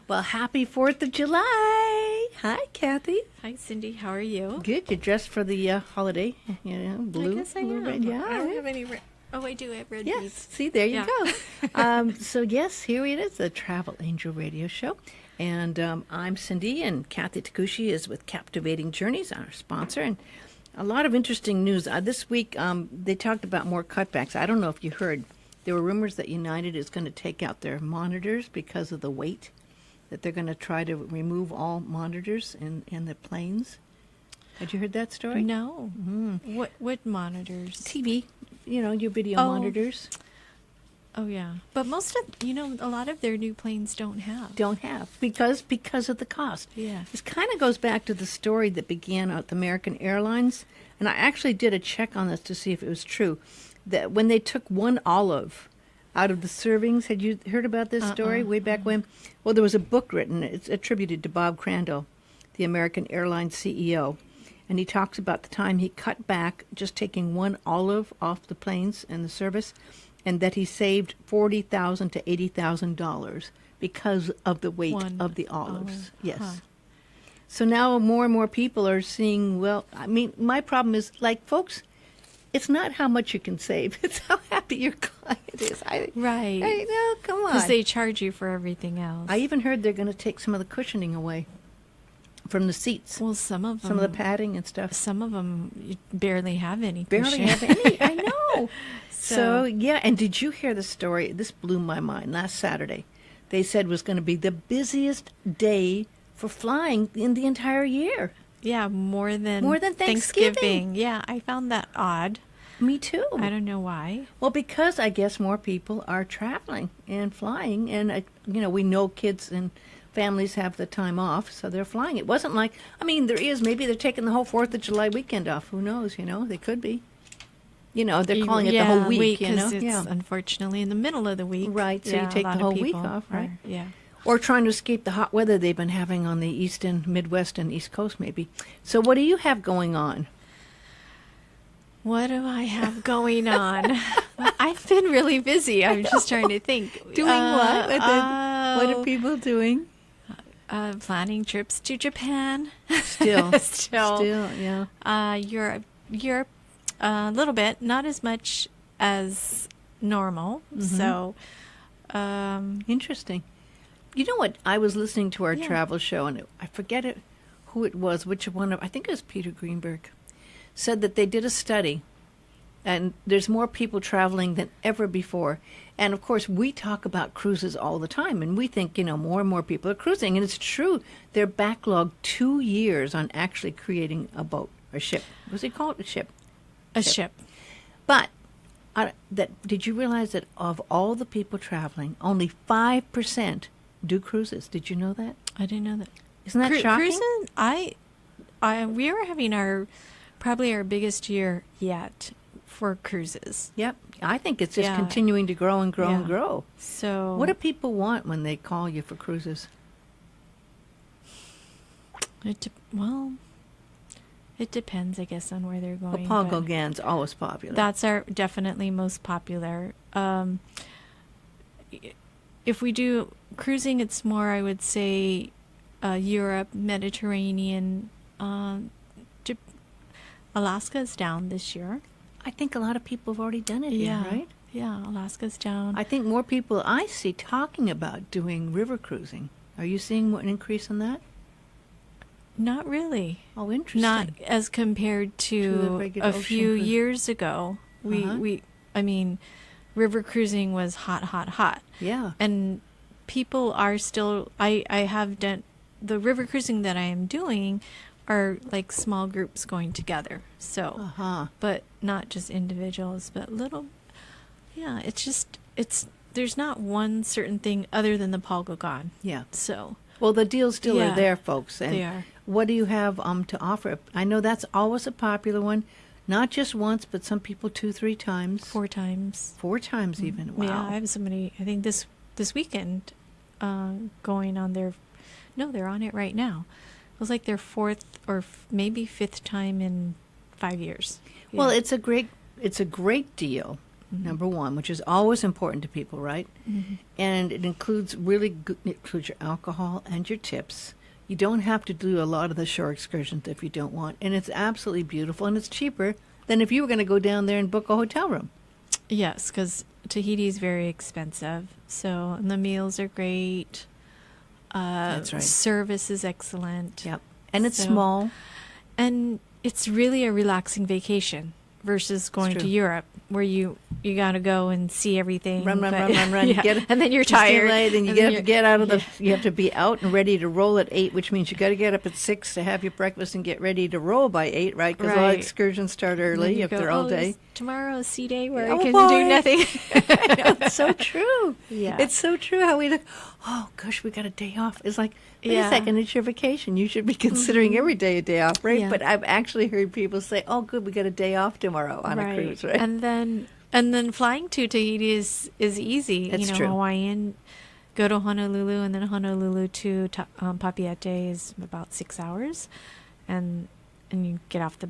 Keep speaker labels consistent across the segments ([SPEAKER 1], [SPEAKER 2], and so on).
[SPEAKER 1] Well, happy 4th of July. Hi, Kathy.
[SPEAKER 2] Hi, Cindy. How are you?
[SPEAKER 1] Good. You're dressed for the holiday. Blue.
[SPEAKER 2] I guess I am.
[SPEAKER 1] Red. Yeah.
[SPEAKER 2] I don't have any red. Oh, I do have red
[SPEAKER 1] Yes.
[SPEAKER 2] beads.
[SPEAKER 1] See, there you go. So, yes, here it is, the Travel Angel Radio Show. And I'm Cindy, and Kathy Takushi is with Captivating Journeys, our sponsor. And a lot of interesting news. This week, they talked about more cutbacks. I don't know if you heard. There were rumors that United is going to take out their monitors because of the weight, that they're going to try to remove all monitors in the planes. Had you heard that story?
[SPEAKER 2] No. Mm-hmm. What monitors?
[SPEAKER 1] TV, your video monitors.
[SPEAKER 2] Oh, yeah. But most of, a lot of their new planes don't have.
[SPEAKER 1] Because of the cost.
[SPEAKER 2] Yeah.
[SPEAKER 1] This kind of goes back to the story that began at American Airlines. And I actually did a check on this to see if it was true. That when they took one olive out of the servings, had you heard about this story way back when? Well, there was a book written. It's attributed to Bob Crandall, the American Airlines CEO. And he talks about the time he cut back just taking one olive off the planes and the service, and that he saved $40,000 to $80,000 because of the weight of the olives. Yes. Huh. So now more and more people are seeing, my problem is, folks, it's not how much you can save. It's how happy your client is.
[SPEAKER 2] Right.
[SPEAKER 1] No, come on.
[SPEAKER 2] Because they charge you for everything else.
[SPEAKER 1] I even heard they're going to take some of the cushioning away from the seats.
[SPEAKER 2] Well, some of
[SPEAKER 1] the padding and stuff.
[SPEAKER 2] Some of them you barely have any.
[SPEAKER 1] Barely have any. I know. So, yeah. And did you hear the story? This blew my mind. Last Saturday, they said was going to be the busiest day for flying in the entire year.
[SPEAKER 2] Yeah, more than
[SPEAKER 1] Thanksgiving.
[SPEAKER 2] Yeah, I found that odd.
[SPEAKER 1] Me too.
[SPEAKER 2] I don't know why.
[SPEAKER 1] Well, because I guess more people are traveling and flying, and we know kids and families have the time off, so they're flying. It wasn't maybe they're taking the whole 4th of July weekend off. Who knows? They could be. They're calling it the whole week.
[SPEAKER 2] Because it's unfortunately in the middle of the week.
[SPEAKER 1] Right. So you take the whole week off, right?
[SPEAKER 2] Yeah.
[SPEAKER 1] Or trying to escape the hot weather they've been having on the East and Midwest and East Coast, maybe. So what do you have going on?
[SPEAKER 2] What do I have going on? Well, I've been really busy. I'm just trying to think.
[SPEAKER 1] Doing what? What are people doing?
[SPEAKER 2] Planning trips to Japan.
[SPEAKER 1] Still, yeah.
[SPEAKER 2] Europe, a little bit, not as much as normal. Mm-hmm. So,
[SPEAKER 1] interesting. You know what? I was listening to our travel show, and I forget who it was, which one I think it was Peter Greenberg, said that they did a study, and there's more people traveling than ever before. And, of course, we talk about cruises all the time, and we think, more and more people are cruising. And it's true. They're backlogged 2 years on actually creating a boat, or ship. What's it called? A ship.
[SPEAKER 2] A ship.
[SPEAKER 1] But did you realize that of all the people traveling, only 5% do cruises? Did you know that?
[SPEAKER 2] I didn't know that.
[SPEAKER 1] Isn't that shocking?
[SPEAKER 2] Cruising, we are having probably our biggest year yet for cruises.
[SPEAKER 1] Yep. I think it's just continuing to grow and grow and grow.
[SPEAKER 2] So
[SPEAKER 1] what do people want when they call you for cruises?
[SPEAKER 2] It depends, I guess, on where they're going.
[SPEAKER 1] Well, Paul Gauguin's always popular.
[SPEAKER 2] That's our definitely most popular. If we do cruising, it's more, I would say, Europe, Mediterranean. Alaska's down this year.
[SPEAKER 1] I think a lot of people have already done it here, right?
[SPEAKER 2] Yeah, Alaska's down.
[SPEAKER 1] I think more people I see talking about doing river cruising. Are you seeing an increase in that?
[SPEAKER 2] Not really.
[SPEAKER 1] Oh, interesting.
[SPEAKER 2] Not as compared to a few years ago. River cruising was hot.
[SPEAKER 1] Yeah.
[SPEAKER 2] And people are still, I have done, the river cruising that I am doing are like small groups going together. So, but not just individuals, but there's not one certain thing other than the Paul Gauguin.
[SPEAKER 1] Yeah.
[SPEAKER 2] So.
[SPEAKER 1] Well, the deals still are there, folks. And
[SPEAKER 2] they are.
[SPEAKER 1] What do you have to offer? I know that's always a popular one. Not just once, but some people 2-3 times.
[SPEAKER 2] 4 times.
[SPEAKER 1] 4 times even. Wow.
[SPEAKER 2] Yeah, I have somebody, I think this weekend, going on their, no, they're on it right now. It was like their 4th or maybe 5th time in 5 years.
[SPEAKER 1] Yeah. Well, it's a great deal. number one, which is always important to people, right? And it includes it includes your alcohol and your tips. You don't have to do a lot of the shore excursions if you don't want. And it's absolutely beautiful, and it's cheaper than if you were going to go down there and book a hotel room.
[SPEAKER 2] Yes, because Tahiti is very expensive. So, and the meals are great.
[SPEAKER 1] That's right.
[SPEAKER 2] Service is excellent.
[SPEAKER 1] Yep. And it's small.
[SPEAKER 2] And it's really a relaxing vacation versus going to Europe, where you got to go and see everything.
[SPEAKER 1] Run.
[SPEAKER 2] Yeah. And then you're tired.
[SPEAKER 1] And you have to get out of the... You have to be out and ready to roll at 8, which means you got to get up at 6 to have your breakfast and get ready to roll by 8, right? Because all excursions start early if they're all day.
[SPEAKER 2] Tomorrow is sea day where I can do nothing.
[SPEAKER 1] It's so true.
[SPEAKER 2] Yeah.
[SPEAKER 1] It's so true how we look, oh, gosh, we got a day off. It's like, wait a second, it's your vacation. You should be considering every day a day off, right? Yeah. But I've actually heard people say, oh, good, we got a day off tomorrow on a cruise, right?
[SPEAKER 2] And then flying to Tahiti is easy.
[SPEAKER 1] That's true.
[SPEAKER 2] Hawaiian, go to Honolulu, and then Honolulu to Papeete is about 6 hours. And you get off the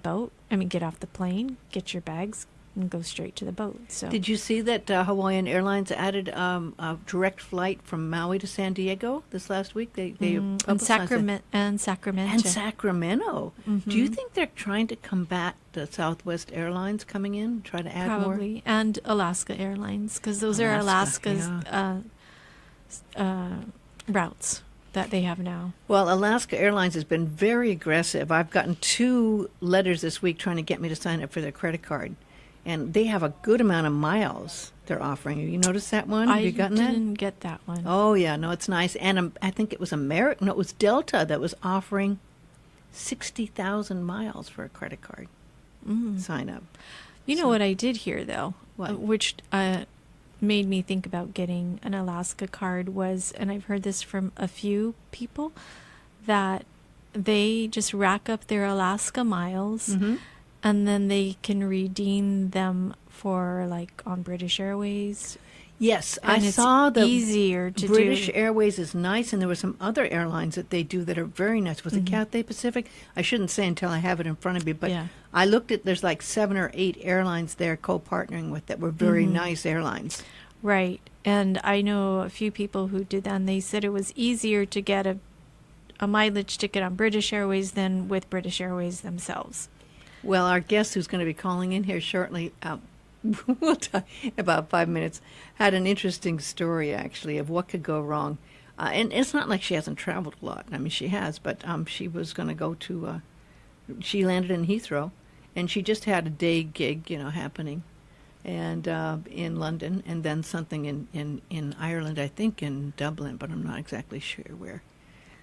[SPEAKER 2] plane, get your bags, and go straight to the boat. So,
[SPEAKER 1] did you see that Hawaiian Airlines added a direct flight from Maui to San Diego this last week? They
[SPEAKER 2] and Sacramento.
[SPEAKER 1] And Sacramento. Do you think they're trying to combat the Southwest Airlines coming in, try to add more?
[SPEAKER 2] Probably, and Alaska Airlines, because those are Alaska's routes that they have now.
[SPEAKER 1] Well, Alaska Airlines has been very aggressive. I've gotten 2 letters this week trying to get me to sign up for their credit card. And they have a good amount of miles they're offering. You noticed that one? Have you gotten that?
[SPEAKER 2] I didn't get that one.
[SPEAKER 1] Oh, yeah. No, it's nice. And I think it was American. No, it was Delta that was offering 60,000 miles for a credit card sign up.
[SPEAKER 2] You know what I did hear, though, which made me think about getting an Alaska card was, and I've heard this from a few people, that they just rack up their Alaska miles and then they can redeem them for, like, on British Airways.
[SPEAKER 1] Yes,
[SPEAKER 2] and
[SPEAKER 1] I saw the
[SPEAKER 2] easier to
[SPEAKER 1] British
[SPEAKER 2] do.
[SPEAKER 1] Airways is nice, and there were some other airlines that they do that are very nice. Was it Cathay Pacific? I shouldn't say until I have it in front of me, but I looked at, there's like 7 or 8 airlines they're co-partnering with that were very nice airlines.
[SPEAKER 2] Right, and I know a few people who did that, and they said it was easier to get a mileage ticket on British Airways than with British Airways themselves.
[SPEAKER 1] Well, our guest who's going to be calling in here shortly, we'll talk about 5 minutes, had an interesting story, actually, of what could go wrong. And it's not like she hasn't traveled a lot. I mean, she has, but she was going to go to, she landed in Heathrow, and she just had a day gig, happening, and in London, and then something in Ireland, I think in Dublin, but I'm not exactly sure where.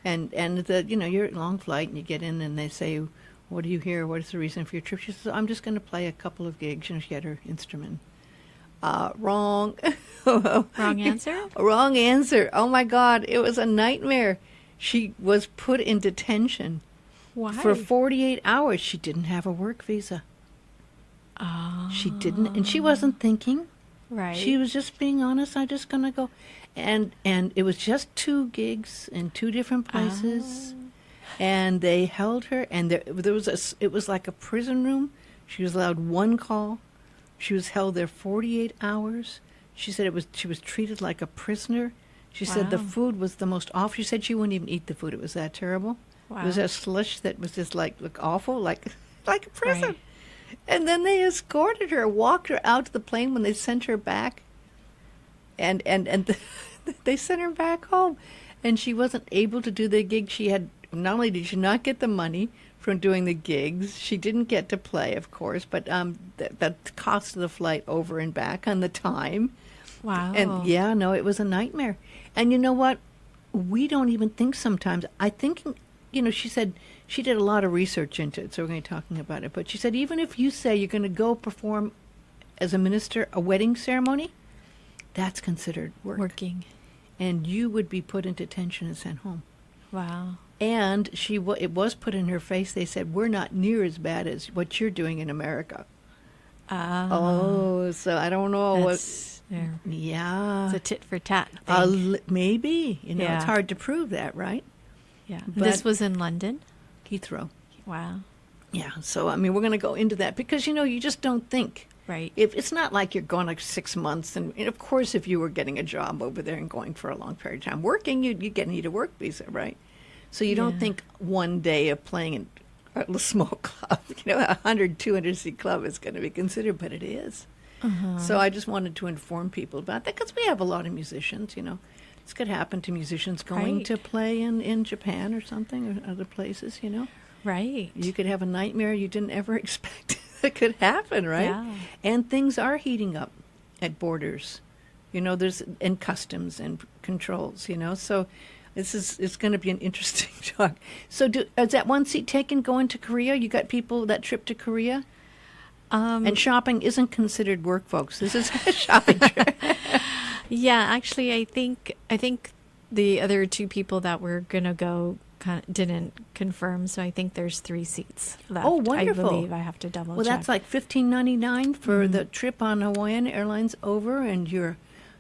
[SPEAKER 1] And you're at a long flight, and you get in, and they say, what are you here? What is the reason for your trip? She says, I'm just going to play a couple of gigs. She had her instrument. Wrong.
[SPEAKER 2] Wrong answer?
[SPEAKER 1] Wrong answer. Oh, my God. It was a nightmare. She was put in detention.
[SPEAKER 2] Why?
[SPEAKER 1] For 48 hours. She didn't have a work visa.
[SPEAKER 2] Oh.
[SPEAKER 1] She didn't. And she wasn't thinking.
[SPEAKER 2] Right.
[SPEAKER 1] She was just being honest. I'm just going to go. And it was just 2 gigs in 2 different places. And they held her, and it was like a prison room. She was allowed 1 call. She was held there 48 hours. She said she was treated like a prisoner. She said the food was the most awful. She said she wouldn't even eat the food. It was that terrible.
[SPEAKER 2] Wow.
[SPEAKER 1] It was a slush that was just look awful, like a prison. Right. And then they escorted her, walked her out to the plane when they sent her back. And they sent her back home. And she wasn't able to do the gig. Not only did she not get the money from doing the gigs, she didn't get to play, of course, but the cost of the flight over and back on the time.
[SPEAKER 2] Wow.
[SPEAKER 1] And it was a nightmare. And you know what? We don't even think sometimes. I think, she said she did a lot of research into it, so we're going to be talking about it. But she said even if you say you're going to go perform as a minister a wedding ceremony, that's considered working. And you would be put into detention and sent home.
[SPEAKER 2] Wow.
[SPEAKER 1] And it was put in her face. They said, we're not near as bad as what you're doing in America. So I don't know what. Yeah.
[SPEAKER 2] It's a tit for tat thing.
[SPEAKER 1] Maybe. It's hard to prove that, right?
[SPEAKER 2] Yeah. But this was in London?
[SPEAKER 1] Heathrow.
[SPEAKER 2] Wow.
[SPEAKER 1] Yeah. So, we're going to go into that because, you just don't think.
[SPEAKER 2] Right.
[SPEAKER 1] If it's not like you're going like 6 months, and of course, if you were getting a job over there and going for a long period of time working, you need a work visa, right? So you don't think one day of playing in a small club, 100, 200 seat club is going to be considered, but it is. So I just wanted to inform people about that because we have a lot of musicians, This could happen to musicians going to play in Japan or something or other places,
[SPEAKER 2] Right.
[SPEAKER 1] You could have a nightmare you didn't ever expect that could happen, right?
[SPEAKER 2] Yeah.
[SPEAKER 1] And things are heating up at borders. There's and customs and controls, So it's going to be an interesting talk. So is that one seat taken going to Korea? You got people that trip to Korea? And shopping isn't considered work, folks. This is a shopping trip.
[SPEAKER 2] Yeah, actually, I think the other two people that were gonna go didn't confirm, so I think there's 3 seats left.
[SPEAKER 1] Oh, wonderful!
[SPEAKER 2] I believe I have to double check.
[SPEAKER 1] Well, that's like $15.99 for the trip on Hawaiian Airlines over, and it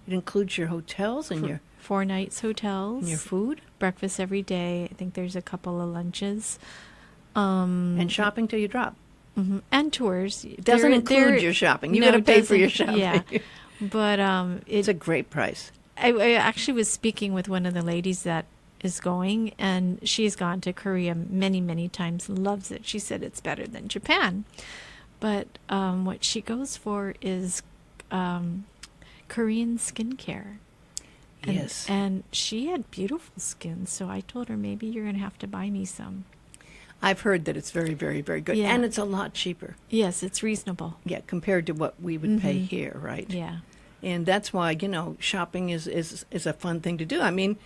[SPEAKER 1] includes your hotels and your
[SPEAKER 2] 4 nights hotels
[SPEAKER 1] and your food,
[SPEAKER 2] breakfast every day. I think there's a couple of lunches,
[SPEAKER 1] and shopping till you drop.
[SPEAKER 2] And tours.
[SPEAKER 1] It doesn't include your shopping. You got to pay for your shopping.
[SPEAKER 2] Yeah, but
[SPEAKER 1] it's a great price.
[SPEAKER 2] I actually was speaking with one of the ladies that is going, and she's gone to Korea many, many times and loves it. She said it's better than Japan. But what she goes for is Korean skincare.
[SPEAKER 1] Yes.
[SPEAKER 2] And she had beautiful skin, so I told her maybe you're going to have to buy me some.
[SPEAKER 1] I've heard that it's very, very, very good.
[SPEAKER 2] Yeah.
[SPEAKER 1] And it's a lot cheaper.
[SPEAKER 2] Yes, it's reasonable.
[SPEAKER 1] Yeah, compared to what we would pay here, right?
[SPEAKER 2] Yeah.
[SPEAKER 1] And that's why, shopping is a fun thing to do. I mean,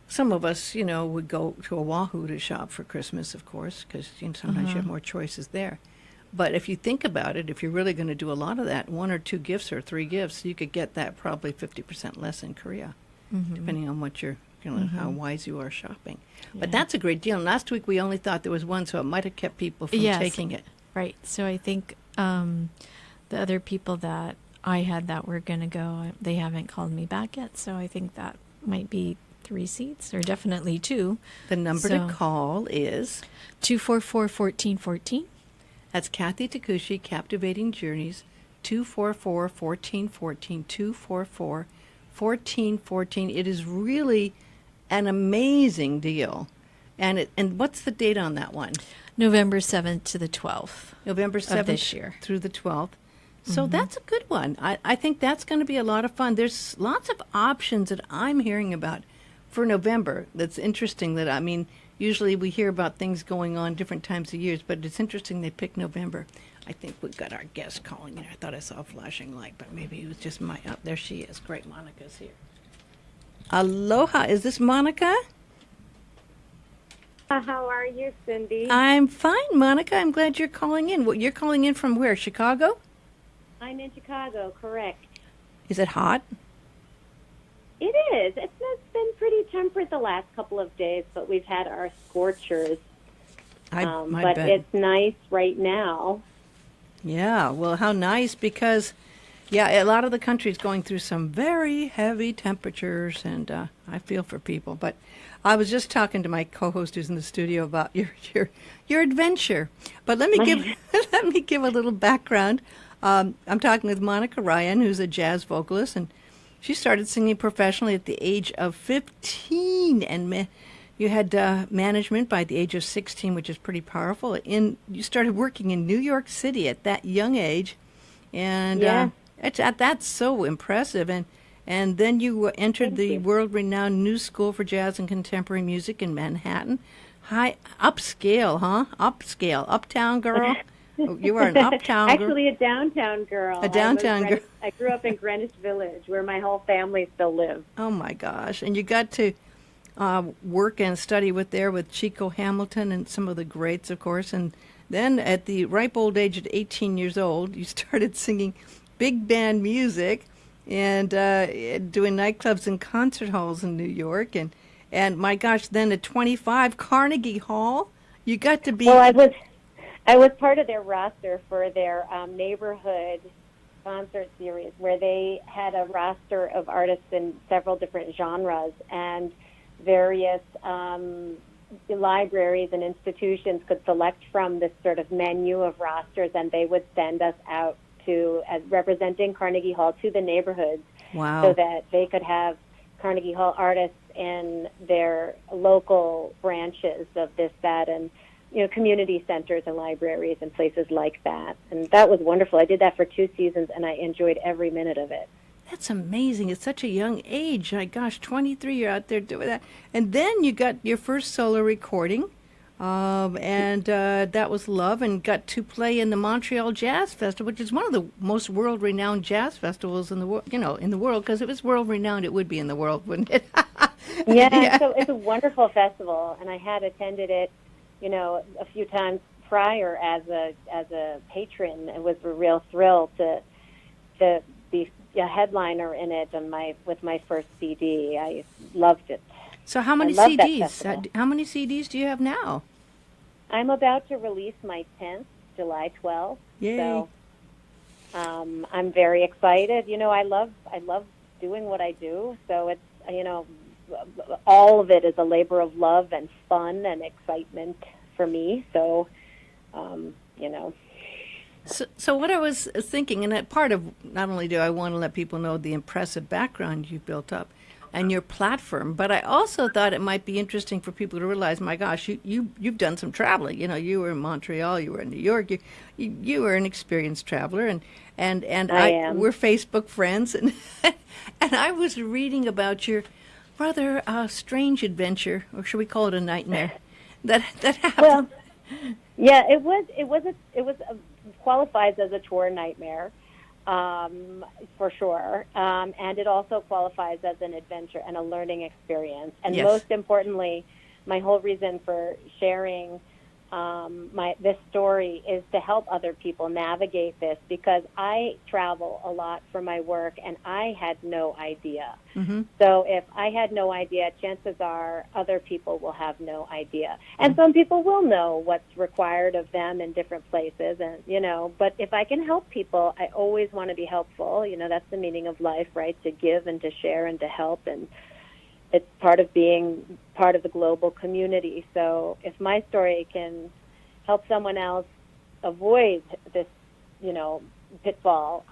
[SPEAKER 1] some of us, would go to Oahu to shop for Christmas, of course, because sometimes you have more choices there. But if you think about it, if you're really going to do a lot of that, 1 or 2 gifts or 3 gifts, you could get that probably 50% less in Korea, depending on what you're, how wise you are shopping. But that's a great deal. And last week we only thought there was one, so it might have kept people from taking it.
[SPEAKER 2] Right. So I think the other people that I had that were going to go, they haven't called me back yet. So I think that might be 3 seats, or definitely 2.
[SPEAKER 1] The number to call is
[SPEAKER 2] 244-1414.
[SPEAKER 1] That's Kathy Takushi, Captivating Journeys, 244-1414, 244-1414. It is really an amazing deal. And what's the date on that one?
[SPEAKER 2] November 7th to the 12th.
[SPEAKER 1] November 7th
[SPEAKER 2] of this year.
[SPEAKER 1] Through the 12th. So that's a good one. I think that's going to be a lot of fun. There's lots of options that I'm hearing about for November. That's interesting usually we hear about things going on different times of years, but it's interesting they picked November. I think we've got our guest calling in. I thought I saw a flashing light, but maybe it was just there she is. Great, Monica's here. Aloha, is this Monica?
[SPEAKER 3] How are you, Cindy?
[SPEAKER 1] I'm fine, Monica. I'm glad you're calling in. You're calling in from where, Chicago?
[SPEAKER 3] I'm in Chicago, correct.
[SPEAKER 1] Is it hot?
[SPEAKER 3] It is. It's been pretty temperate the last couple of days, but we've had our scorchers.
[SPEAKER 1] I
[SPEAKER 3] but
[SPEAKER 1] bet.
[SPEAKER 3] It's nice right now.
[SPEAKER 1] Yeah, well, how nice, because, a lot of the country is going through some very heavy temperatures, and I feel for people. But I was just talking to my co-host who's in the studio about your adventure. But let me give a little background. I'm talking with Monika Ryan, who's a jazz vocalist, and she started singing professionally at the age of 15, and you had management by the age of 16, which is pretty powerful. You started working in New York City at that young age, and that's so impressive. And then you entered the world-renowned New School for Jazz and Contemporary Music in Manhattan. Upscale, huh? Uptown girl. You are an uptown girl.
[SPEAKER 3] Actually, a downtown girl.
[SPEAKER 1] A downtown girl.
[SPEAKER 3] I grew up in Greenwich Village, where my whole family still lives.
[SPEAKER 1] Oh, my gosh. And you got to work and study with Chico Hamilton and some of the greats, of course. And then at the ripe old age of 18 years old, you started singing big band music and doing nightclubs and concert halls in New York. And my gosh, then at 25, Carnegie Hall, you got to be...
[SPEAKER 3] Well, I was part of their roster for their neighborhood concert series, where they had a roster of artists in several different genres, and various libraries and institutions could select from this sort of menu of rosters, and they would send us out as representing Carnegie Hall to the neighborhoods.
[SPEAKER 1] Wow.
[SPEAKER 3] So that they could have Carnegie Hall artists in their local branches of this, that, and community centers and libraries and places like that. And that was wonderful. I did that for 2 seasons, and I enjoyed every minute of it.
[SPEAKER 1] That's amazing. It's such a young age. My gosh, 23, you're out there doing that. And then you got your first solo recording, and that was Love, and got to play in the Montreal Jazz Festival, which is one of the most world-renowned jazz festivals in the world, in the world, because if it's world-renowned, it would be in the world, wouldn't it?
[SPEAKER 3] Yeah, so it's a wonderful festival, and I had attended it, a few times prior as a patron. It was a real thrill to be a headliner in it with my first CD. I loved it.
[SPEAKER 1] So how many CDs? How many CDs do you have now?
[SPEAKER 3] I'm about to release my 10th, July 12th.
[SPEAKER 1] Yay.
[SPEAKER 3] So I'm very excited. I love doing what I do. So it's all of it is a labor of love and fun and excitement for me. So
[SPEAKER 1] So what I was thinking, and that part of, not only do I want to let people know the impressive background you've built up and your platform, but I also thought it might be interesting for people to realize, my gosh, you've done some traveling. You were in Montreal, you were in New York, you were an experienced traveler, and we're Facebook friends, and and I was reading about your rather strange adventure, or should we call it a nightmare, that happened.
[SPEAKER 3] Well, yeah, it was qualifies as a tour nightmare, for sure, and it also qualifies as an adventure and a learning experience. And
[SPEAKER 1] yes.
[SPEAKER 3] Most importantly, my whole reason for sharing this story is to help other people navigate this, because I travel a lot for my work, and I had no idea. Mm-hmm. So if I had no idea, chances are other people will have no idea. And some people will know what's required of them in different places, and but if I can help people, I always want to be helpful. That's the meaning of life, right? To give and to share and to help, and it's part of being part of the global community. So if my story can help someone else avoid this, pitfall,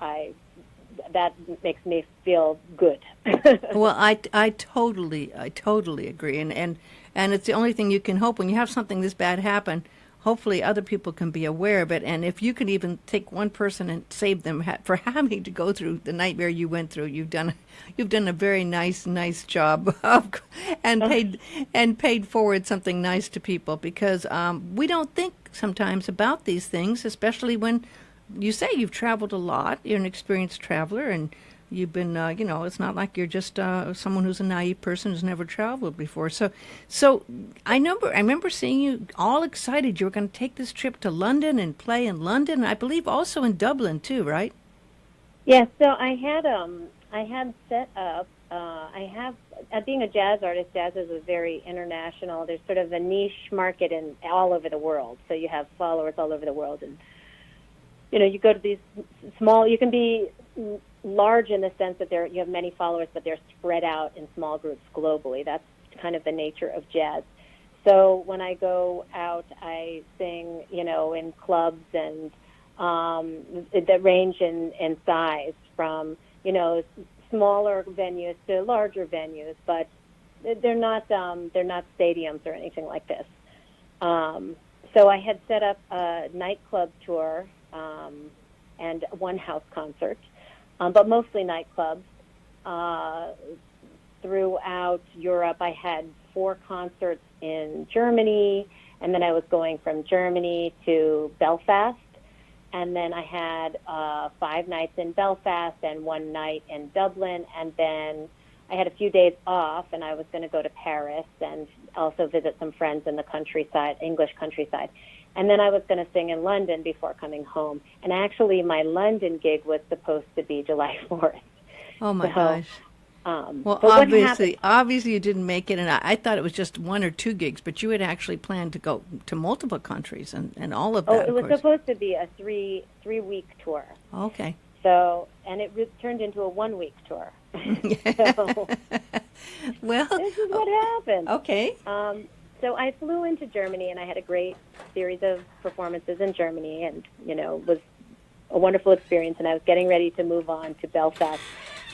[SPEAKER 3] that makes me feel good.
[SPEAKER 1] Well, I totally agree, and it's the only thing you can hope when you have something this bad happen. Hopefully, other people can be aware of it, and if you can even take one person and save them for having to go through the nightmare you went through, you've done a very nice job and paid forward something nice to people, because we don't think sometimes about these things, especially when you say you've traveled a lot. You're an experienced traveler, and you've been, it's not like you're just someone who's a naive person who's never traveled before. So I remember seeing you all excited. You were going to take this trip to London and play in London. I believe also in Dublin too, right?
[SPEAKER 3] Yes. Yeah, so I had set up. Being a jazz artist, jazz is a very international. There's sort of a niche market all over the world. So you have followers all over the world, and you go to these small. You can be large in the sense that you have many followers, but they're spread out in small groups globally. That's kind of the nature of jazz. So when I go out, I sing, in clubs and that range in size from, smaller venues to larger venues, but they're not stadiums or anything like this. So I had set up a nightclub tour and one house concert. But mostly nightclubs. Throughout Europe, I had 4 concerts in Germany, and then I was going from Germany to Belfast, and then I had 5 nights in Belfast and 1 night in Dublin, and then I had a few days off, and I was going to go to Paris and also visit some friends in the countryside, English countryside. And then I was going to sing in London before coming home. And actually, my London gig was supposed to be July 4th.
[SPEAKER 1] Oh, my gosh. Well, obviously you didn't make it, and I thought it was just 1 or 2 gigs, but you had actually planned to go to multiple countries and all of that.
[SPEAKER 3] Oh, it was supposed to be a three-week tour.
[SPEAKER 1] Okay.
[SPEAKER 3] So, and it turned into a 1-week tour. So,
[SPEAKER 1] well,
[SPEAKER 3] this is what happened.
[SPEAKER 1] Okay.
[SPEAKER 3] So I flew into Germany, and I had a great series of performances in Germany, and was a wonderful experience, and I was getting ready to move on to Belfast.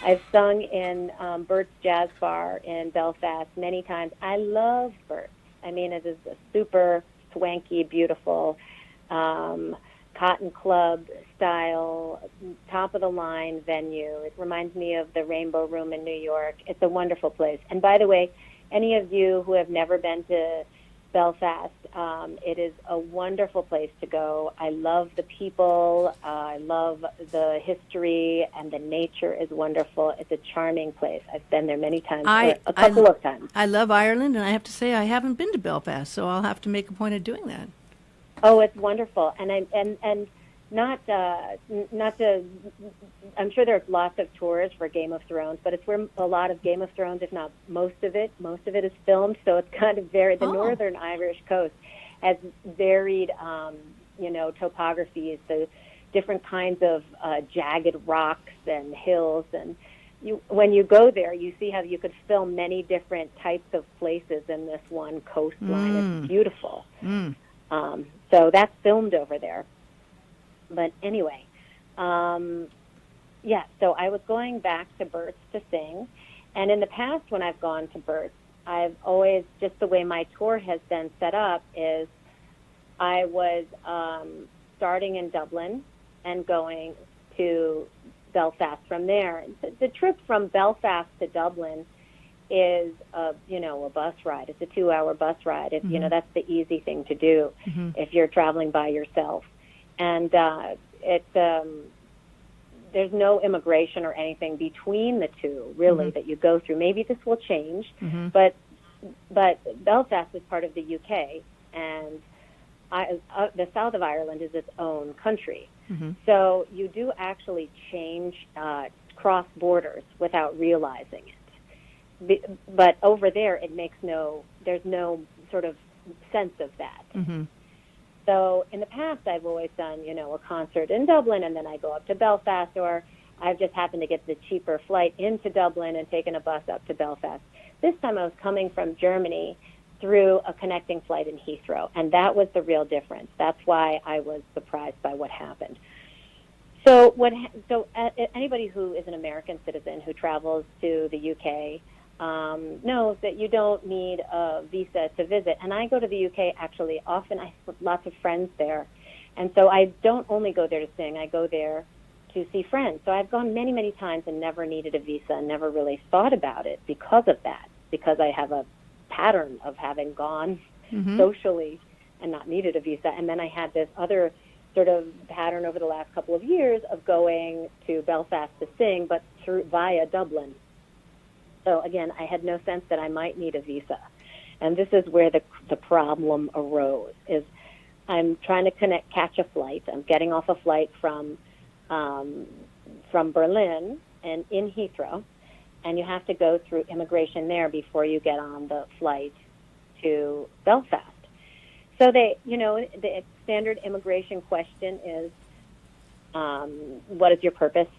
[SPEAKER 3] I've sung in Bert's Jazz Bar in Belfast many times. I love Bert's. I mean, it is a super swanky, beautiful cotton club style, top-of-the-line venue. It reminds me of the Rainbow Room in New York. It's a wonderful place. And by the way, any of you who have never been to Belfast, it is a wonderful place to go. I love the people. I love the history, and the nature is wonderful. It's a charming place. I've been there many times, a couple of times.
[SPEAKER 1] I love Ireland, and I have to say I haven't been to Belfast, so I'll have to make a point of doing that.
[SPEAKER 3] Oh, it's wonderful, and not to. I'm sure there's lots of tours for Game of Thrones, but it's where a lot of Game of Thrones, if not most of it is filmed. So it's kind of very. The Northern Irish coast has varied, topographies, the different kinds of jagged rocks and hills, and when you go there, you see how you could film many different types of places in this one coastline. It's beautiful. So that's filmed over there. But anyway, so I was going back to Bert's to sing. And in the past, when I've gone to Bert's, I've always, just the way my tour has been set up is I was starting in Dublin and going to Belfast from there. The trip from Belfast to Dublin is a bus ride. It's a 2-hour bus ride. That's the easy thing to do if you're traveling by yourself. And there's no immigration or anything between the two, really, that you go through. Maybe this will change, but Belfast is part of the UK, and the south of Ireland is its own country. So you do actually change cross borders without realizing it. But over there, there's no sort of sense of that. So in the past, I've always done, a concert in Dublin, and then I go up to Belfast, or I've just happened to get the cheaper flight into Dublin and taken a bus up to Belfast. This time I was coming from Germany through a connecting flight in Heathrow, and that was the real difference. That's why I was surprised by what happened. So anybody who is an American citizen who travels to the UK knows that you don't need a visa to visit. And I go to the UK actually often. I have lots of friends there. And so I don't only go there to sing. I go there to see friends. So I've gone many, many times and never needed a visa and never really thought about it because of that, because I have a pattern of having gone socially and not needed a visa. And then I had this other sort of pattern over the last couple of years of going to Belfast to sing, but via Dublin. So again, I had no sense that I might need a visa. And this is where the problem arose, is I'm trying to catch a flight. I'm getting off a flight from Berlin and in Heathrow, and you have to go through immigration there before you get on the flight to Belfast. So the standard immigration question is, what is your purpose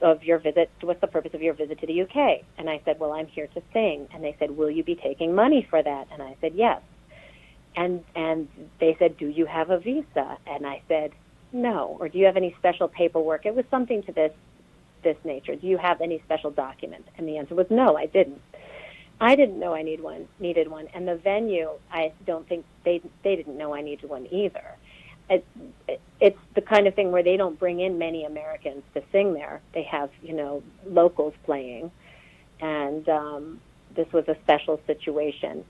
[SPEAKER 3] of your visit? What's the purpose of your visit to the UK? And I said, well, I'm here to sing. And they said, will you be taking money for that? And I said, yes. And they said, do you have a visa? And I said, no. Or do you have any special paperwork? It was something to this nature. Do you have any special document? And the answer was no, I didn't. I didn't know I needed one. And the venue, I don't think they didn't know I needed one either. It's the kind of thing where they don't bring in many Americans to sing there. They have, locals playing. And this was a special situation.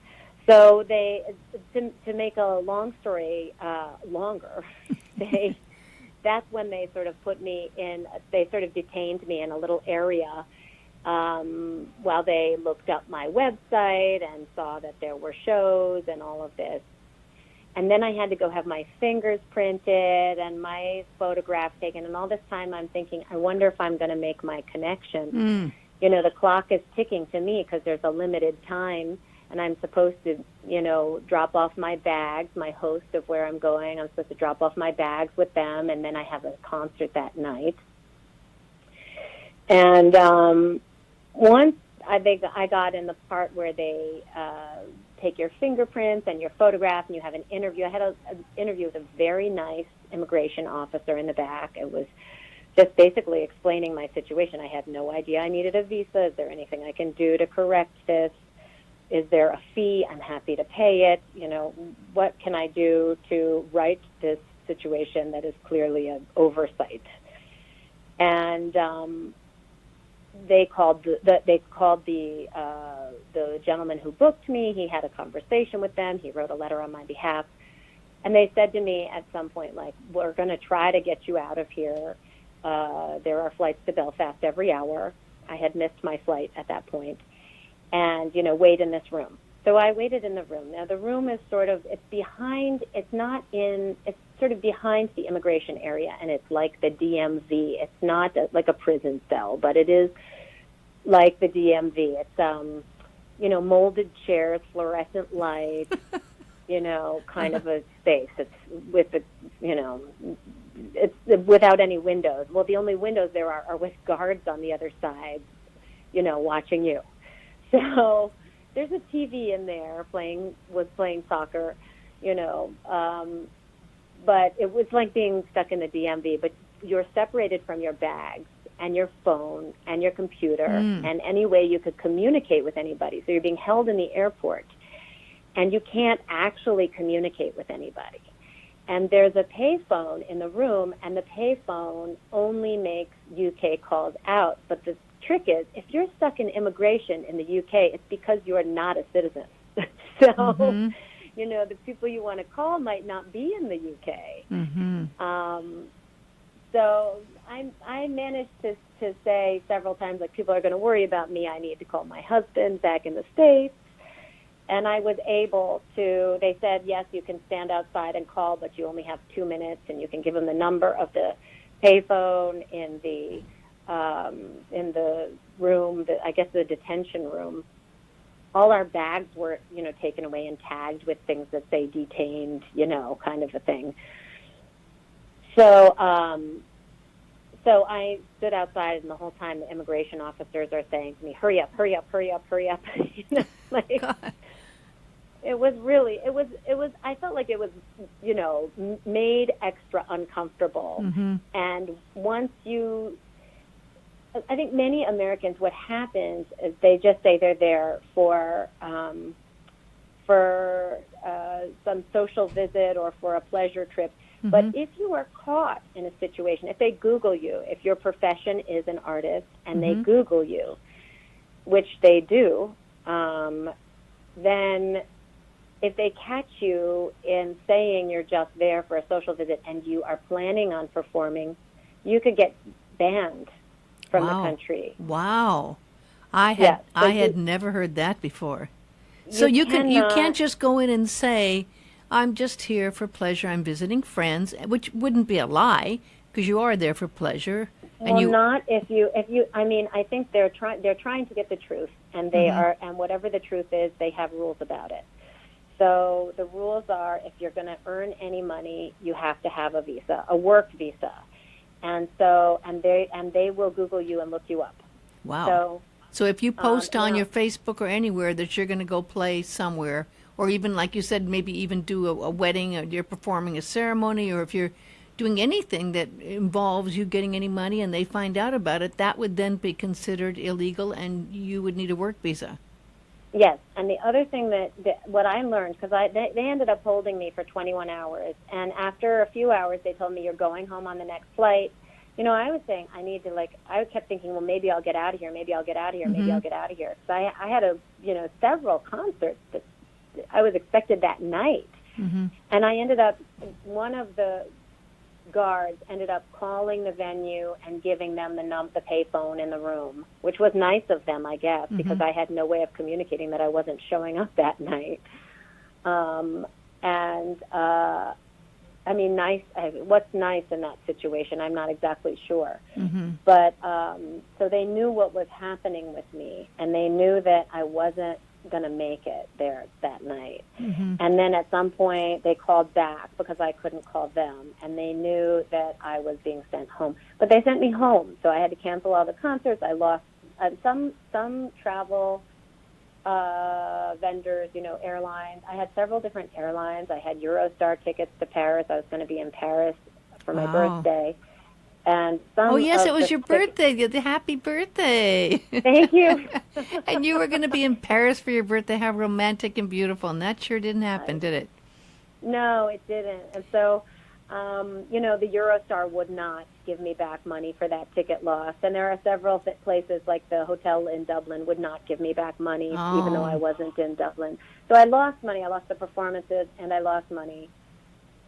[SPEAKER 3] So to make a long story longer, that's when they sort of they sort of detained me in a little area while they looked up my website and saw that there were shows and all of this. And then I had to go have my fingers printed and my photograph taken. And all this time I'm thinking, I wonder if I'm going to make my connection. The clock is ticking to me because there's a limited time. And I'm supposed to, drop off my bags, my host of where I'm going. I'm supposed to drop off my bags with them. And then I have a concert that night. And once I got in the part where they take your fingerprints and your photograph, and you have an interview. I had an interview with a very nice immigration officer in the back. It was just basically explaining my situation. I had no idea I needed a visa. Is there anything I can do to correct this? Is there a fee? I'm happy to pay it. You know, what can I do to right this situation that is clearly an oversight? And they called the gentleman who booked me. He had a conversation with them. He wrote a letter on my behalf. And they said to me at some point, like, we're going to try to get you out of here. There are flights to Belfast every hour. I had missed my flight at that point. And, you know, wait in this room. So I waited in the room. Now, the room is sort of, it's sort of behind the immigration area, and it's like the DMV. It's not like a prison cell, but it is like the DMV. It's, you know, molded chairs, fluorescent lights, you know, kind of a space. It's with the, you know, it's without any windows. Well, the only windows there are with guards on the other side, you know, watching you. So there's a TV in there playing soccer, you know, but it was like being stuck in the DMV, but you're separated from your bags and your phone and your computer and any way you could communicate with anybody. So you're being held in the airport, and you can't actually communicate with anybody. And there's a payphone in the room, and the payphone only makes UK calls out. But the trick is, if you're stuck in immigration in the UK, it's because you are not a citizen. So, you know, the people you want to call might not be in the UK. So I managed to say several times, like, people are going to worry about me. I need to call my husband back in the States. And I was able to, they said, yes, you can stand outside and call, but you only have 2 minutes, and you can give them the number of the payphone in the room, I guess the detention room. All our bags were, you know, taken away and tagged with things that say detained, you know, kind of a thing. So, so I stood outside, and the whole time the immigration officers are saying to me, hurry up, hurry up, hurry up, hurry up. You know, like, God. It was, I felt like it was, you know, made extra uncomfortable. And once I think many Americans, what happens is they just say they're there for some social visit or for a pleasure trip. But if you are caught in a situation, if they Google you, if your profession is an artist and they Google you, which they do, then if they catch you in saying you're just there for a social visit and you are planning on performing, you could get banned from the country.
[SPEAKER 1] Wow. I had never heard that before. So you can't just go in and say, I'm just here for pleasure, I'm visiting friends, which wouldn't be a lie, because you are there for pleasure.
[SPEAKER 3] Well, not if you. I mean, I think they're trying to get the truth, and they are, and whatever the truth is, they have rules about it. So the rules are, if you're going to earn any money, you have to have a visa, a work visa, and they will Google you and look you up.
[SPEAKER 1] Wow. So if you post on your Facebook or anywhere that you're going to go play somewhere, or even, like you said, maybe even do a wedding, or you're performing a ceremony, or if you're doing anything that involves you getting any money and they find out about it, that would then be considered illegal and you would need a work visa.
[SPEAKER 3] Yes, and the other thing that what I learned, because they ended up holding me for 21 hours, and after a few hours they told me, you're going home on the next flight. You know, I was saying I kept thinking, well, maybe I'll get out of here, maybe I'll get out of here, maybe I'll get out of here. So I had several concerts that I was expected that night. And I ended up, one of the guards ended up calling the venue and giving them the payphone in the room, which was nice of them, I guess, because I had no way of communicating that I wasn't showing up that night. I mean, nice. What's nice in that situation? I'm not exactly sure. But so they knew what was happening with me, and they knew that I wasn't going to make it there that night. And then at some point they called back because I couldn't call them, and they knew that I was being sent home. But they sent me home, so I had to cancel all the concerts. I lost some travel vendors, airlines. I had several different airlines. I had Eurostar tickets to Paris. I was going to be in Paris for my birthday. And
[SPEAKER 1] oh, yes, it was your birthday. The happy birthday.
[SPEAKER 3] Thank you.
[SPEAKER 1] And you were going to be in Paris for your birthday. How romantic and beautiful. And that sure didn't happen, did it?
[SPEAKER 3] No, it didn't. And so, you know, the Eurostar would not give me back money for that ticket loss. And there are several places, like the hotel in Dublin, would not give me back money, even though I wasn't in Dublin. So I lost money. I lost the performances, and I lost money.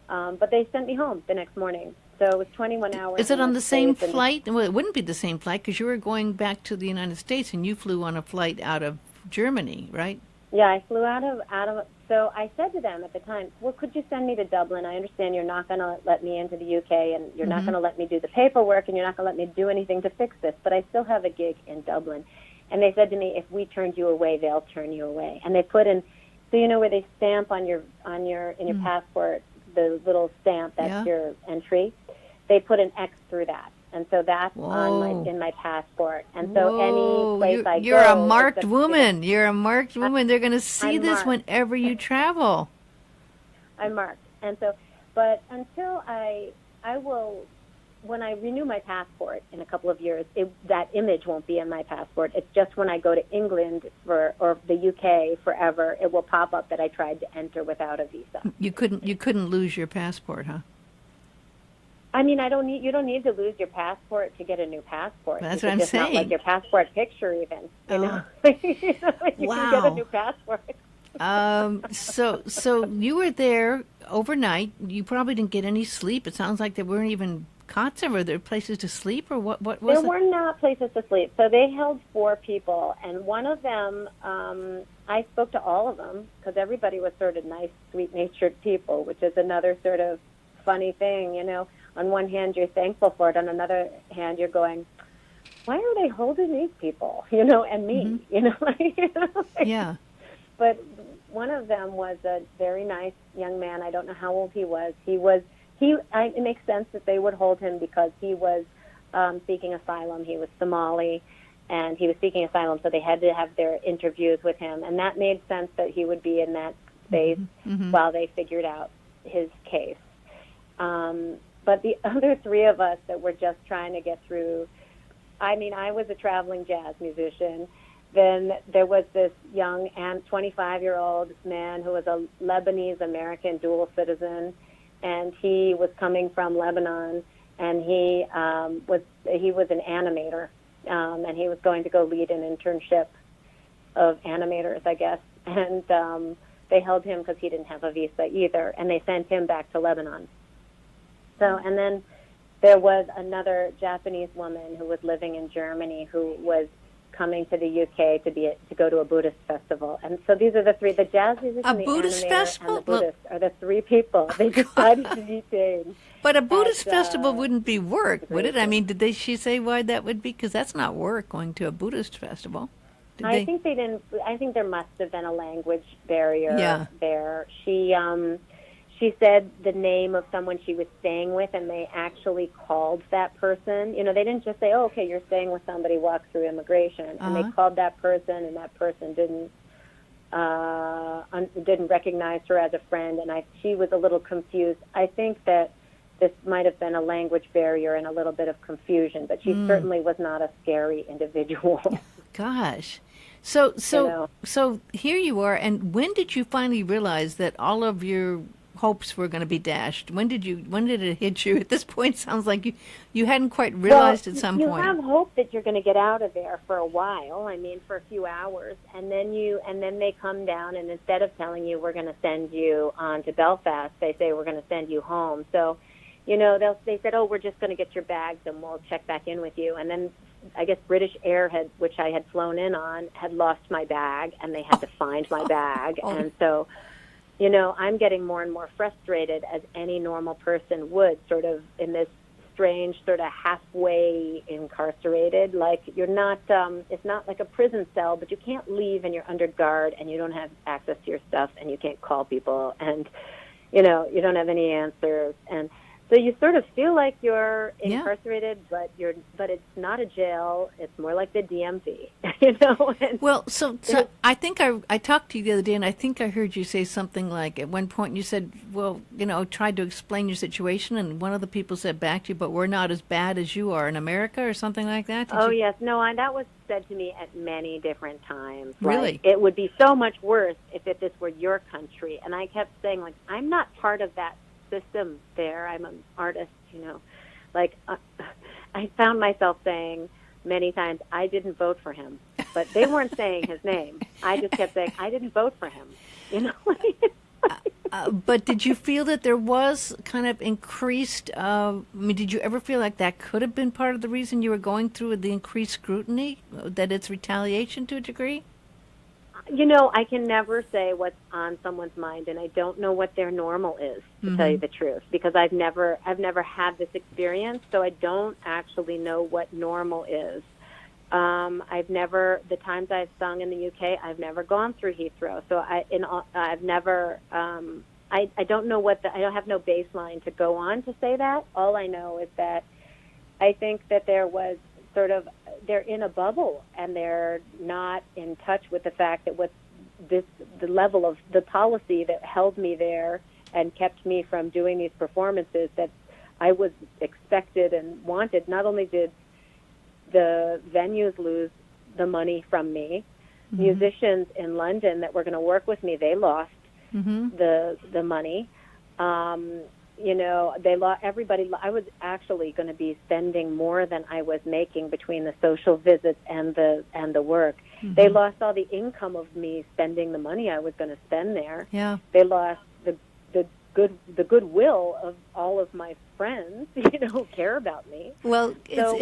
[SPEAKER 3] But they sent me home the next morning. So it was 21 hours.
[SPEAKER 1] Is it on the same flight? Well, it wouldn't be the same flight because you were going back to the United States and you flew on a flight out of Germany, right?
[SPEAKER 3] Yeah, I flew out of. So I said to them at the time, well, could you send me to Dublin? I understand you're not going to let me into the UK and you're not going to let me do the paperwork and you're not going to let me do anything to fix this, but I still have a gig in Dublin. And they said to me, if we turned you away, they'll turn you away. And they put in, so you know where they stamp in your passport, the little stamp, that's your entry. They put an X through that, and so that's in my passport. And so any place I go,
[SPEAKER 1] you're a marked woman. You're a marked woman. They're going to see this whenever you travel.
[SPEAKER 3] I'm marked, and so, but until I will, when I renew my passport in a couple of years, that image won't be in my passport. It's just when I go to England or the UK forever, it will pop up that I tried to enter without a visa.
[SPEAKER 1] You couldn't lose your passport, huh?
[SPEAKER 3] I mean, you don't need to lose your passport to get a new passport.
[SPEAKER 1] That's what I'm saying.
[SPEAKER 3] Not like your passport picture, even. You know, you can get a new passport.
[SPEAKER 1] So you were there overnight. You probably didn't get any sleep. It sounds like there weren't even cots. Were there places to sleep, or what was
[SPEAKER 3] there? Were not places to sleep. So they held 4 people, and one of them, I spoke to all of them because everybody was sort of nice, sweet-natured people, which is another sort of funny thing, you know. On one hand, you're thankful for it. On another hand, you're going, why are they holding these people, you know, and me, you know?
[SPEAKER 1] Yeah.
[SPEAKER 3] But one of them was a very nice young man. I don't know how old he was. It makes sense that they would hold him because he was seeking asylum. He was Somali, and he was seeking asylum, so they had to have their interviews with him. And that made sense that he would be in that space while they figured out his case. But the other 3 of us that were just trying to get through, I mean, I was a traveling jazz musician. Then there was this young 25-year-old man who was a Lebanese-American dual citizen, and he was coming from Lebanon, and he was an animator, and he was going to go lead an internship of animators, I guess. And they held him because he didn't have a visa either, and they sent him back to Lebanon. So, and then there was another Japanese woman who was living in Germany who was coming to the UK to go to a Buddhist festival. And so these are the 3, the jazz musician, the
[SPEAKER 1] Buddhist
[SPEAKER 3] animator,
[SPEAKER 1] festival?
[SPEAKER 3] and the Buddhist are the 3 people. They decided to detain.
[SPEAKER 1] But a Buddhist festival wouldn't be work, would it? I mean, she say why that would be? Because that's not work, going to a Buddhist festival.
[SPEAKER 3] I think they didn't. I think there must have been a language barrier there. She said the name of someone she was staying with, and they actually called that person. You know, they didn't just say, "Oh, okay, you're staying with somebody, walk through immigration," and they called that person, and that person didn't recognize her as a friend, and she was a little confused. I think that this might have been a language barrier and a little bit of confusion, but she certainly was not a scary individual.
[SPEAKER 1] Gosh. So here you are, and when did you finally realize that all of your hopes were going to be dashed? When did it hit you? At this point, sounds like you hadn't quite realized at some point.
[SPEAKER 3] You have hope that you're going to get out of there for a while. I mean, for a few hours, and then they come down, and instead of telling you we're going to send you on to Belfast, they say we're going to send you home. So, you know, they said, oh, we're just going to get your bags and we'll check back in with you. And then I guess British Air which I had flown in on, had lost my bag, and they had to find my bag, and so. You know, I'm getting more and more frustrated, as any normal person would, sort of in this strange sort of halfway incarcerated. Like, you're not, it's not like a prison cell, but you can't leave and you're under guard and you don't have access to your stuff and you can't call people and, you know, you don't have any answers. And So you sort of feel like you're incarcerated, but it's not a jail. It's more like the DMV, you know. And
[SPEAKER 1] well, so I think I talked to you the other day, and I think I heard you say something like at one point you said, well, you know, tried to explain your situation, and one of the people said back to you, but we're not as bad as you are in America, or something like that.
[SPEAKER 3] Yes, no, that was said to me at many different times.
[SPEAKER 1] Really,
[SPEAKER 3] like, it would be so much worse if this were your country, and I kept saying, like, I'm not part of that system there. I'm an artist, you know. Like, I found myself saying many times, I didn't vote for him. But they weren't saying his name. I just kept saying, I didn't vote for him. You know?
[SPEAKER 1] But did you feel that there was kind of increased, I mean, did you ever feel like that could have been part of the reason you were going through the increased scrutiny, that it's retaliation to a degree?
[SPEAKER 3] You know, I can never say what's on someone's mind, and I don't know what their normal is, to tell you the truth, because I've never had this experience, so I don't actually know what normal is. The times I've sung in the UK, I've never gone through Heathrow, so I've never, I don't know I don't have no baseline to go on to say that. All I know is that I think that there was they're in a bubble, and they're not in touch with the fact that the level of the policy that held me there and kept me from doing these performances that I was expected and wanted. Not only did the venues lose the money from me, musicians in London that were going to work with me, they lost the money. You know, they lost everybody. I was actually going to be spending more than I was making between the social visits and the work. They lost all the income of me spending the money I was going to spend there.
[SPEAKER 1] Yeah.
[SPEAKER 3] They lost the goodwill of all of my friends, you know, who care about me.
[SPEAKER 1] Well,
[SPEAKER 3] what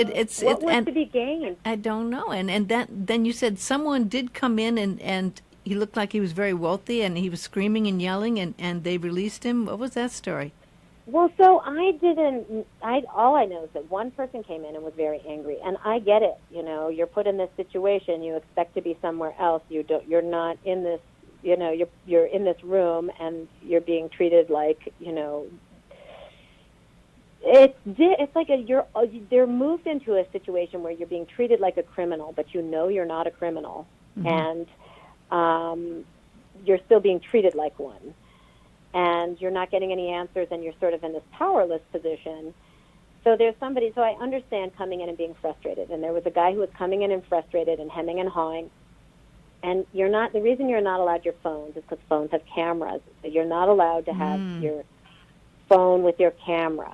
[SPEAKER 3] was to be gained?
[SPEAKER 1] I don't know. And then you said someone did come in and he looked like he was very wealthy, and he was screaming and yelling, and they released him. What was that story?
[SPEAKER 3] Well, so all I know is that one person came in and was very angry, and I get it. You know, you're put in this situation, you expect to be somewhere else. You're not in this, you know, you're in this room, and you're being treated like, you know, it's like they're moved into a situation where you're being treated like a criminal, but you know you're not a criminal, and you're still being treated like one. And you're not getting any answers, and you're sort of in this powerless position. So I understand coming in and being frustrated. And there was a guy who was coming in and frustrated and hemming and hawing. And the reason you're not allowed your phones is because phones have cameras. So you're not allowed to have your phone with your camera.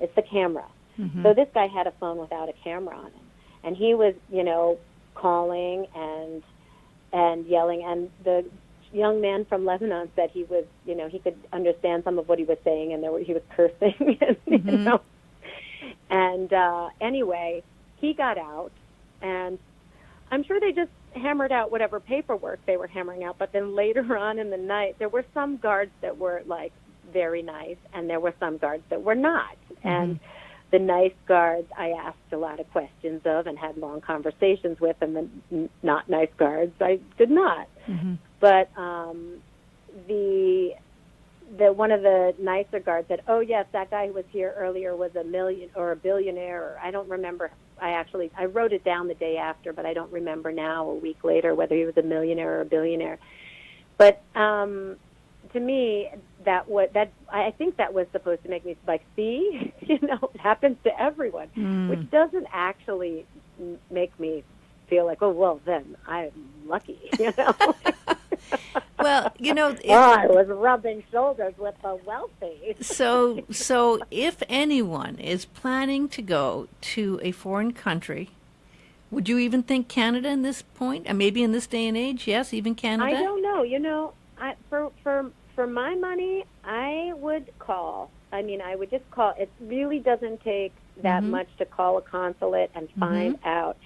[SPEAKER 3] It's the camera. So this guy had a phone without a camera on it. And he was, you know, calling and yelling. And the young man from Lebanon said he was, you know, he could understand some of what he was saying, and he was cursing, and, you know. And anyway, he got out, and I'm sure they just hammered out whatever paperwork they were hammering out. But then later on in the night, there were some guards that were, like, very nice, and there were some guards that were not. And the nice guards I asked a lot of questions of and had long conversations with, and the not nice guards I did not. But the one of the nicer guards said, "Oh yes, that guy who was here earlier was a billionaire." Or I don't remember. I wrote it down the day after, but I don't remember now, a week later, whether he was a millionaire or a billionaire. But to me, I think that was supposed to make me like, see, you know, it happens to everyone, which doesn't actually make me feel like, oh well, then I'm lucky, you know.
[SPEAKER 1] Well, you know,
[SPEAKER 3] I was rubbing shoulders with the wealthy.
[SPEAKER 1] So if anyone is planning to go to a foreign country, would you even think Canada in this point? And maybe in this day and age, yes, even Canada?
[SPEAKER 3] I don't know. You know, for my money, I would call. I mean, I would just call. It really doesn't take that much to call a consulate and find out.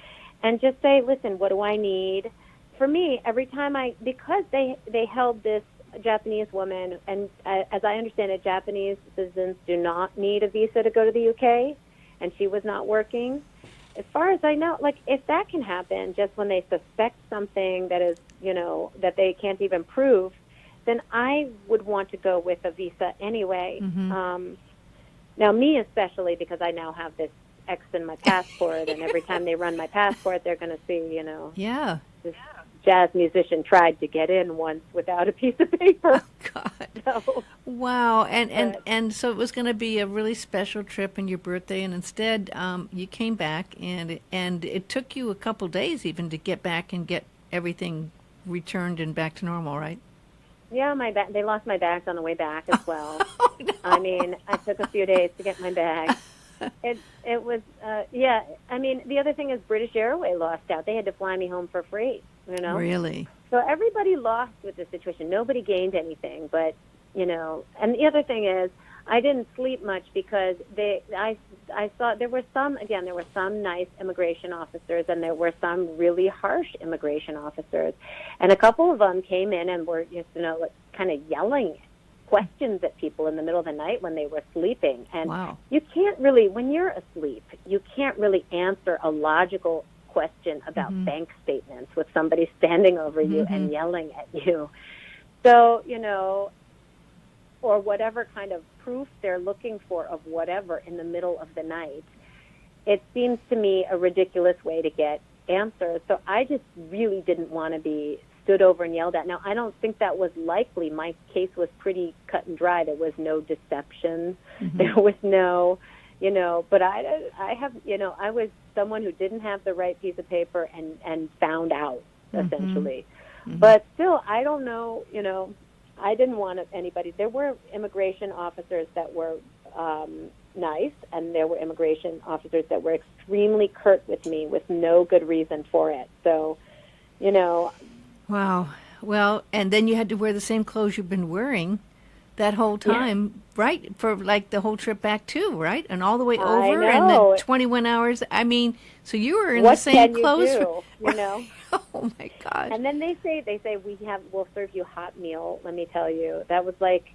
[SPEAKER 3] And just say, listen, what do I need? For me, every time because they held this Japanese woman, and as I understand it, Japanese citizens do not need a visa to go to the UK, and she was not working. As far as I know, like, if that can happen just when they suspect something that is, you know, that they can't even prove, then I would want to go with a visa anyway. Now, me especially, because I now have this X in my passport, and every time they run my passport, they're going to see,
[SPEAKER 1] Yeah.
[SPEAKER 3] this jazz musician tried to get in once without a piece of paper.
[SPEAKER 1] Oh, God.
[SPEAKER 3] So,
[SPEAKER 1] Wow. And so it was going to be a really special trip and your birthday, and instead you came back, and it took you a couple days even to get back and get everything returned and back to normal, right?
[SPEAKER 3] yeah, they lost my bags on the way back as well.
[SPEAKER 1] Oh, no.
[SPEAKER 3] I mean, I took a few days to get my bag. It was, yeah. I mean, the other thing is British Airways lost out. They had to fly me home for free,
[SPEAKER 1] Really?
[SPEAKER 3] So everybody lost with the situation. Nobody gained anything, but, and the other thing is I didn't sleep much because I saw there were some nice immigration officers and there were some really harsh immigration officers. And a couple of them came in and were just, kind of yelling questions at people in the middle of the night when they were sleeping. And
[SPEAKER 1] Wow.
[SPEAKER 3] you can't really, when you're asleep, you can't really answer a logical question about bank statements with somebody standing over you and yelling at you. So, or whatever kind of proof they're looking for of whatever in the middle of the night. It seems to me a ridiculous way to get answers. So I just really didn't want to be stood over and yelled at. Now, I don't think that was likely. My case was pretty cut and dry. There was no deception. There was no, but I was someone who didn't have the right piece of paper and found out, essentially. But still, I don't know, I didn't want anybody. There were immigration officers that were nice, and there were immigration officers that were extremely curt with me with no good reason for it. So,
[SPEAKER 1] Wow. Well, and then you had to wear the same clothes you've been wearing that whole time, right? For like the whole trip back too, right? And all the way over and the 21 hours. I mean, so you were in the same clothes. Oh my gosh.
[SPEAKER 3] And then they say we'll serve you hot meal. Let me tell you, that was like,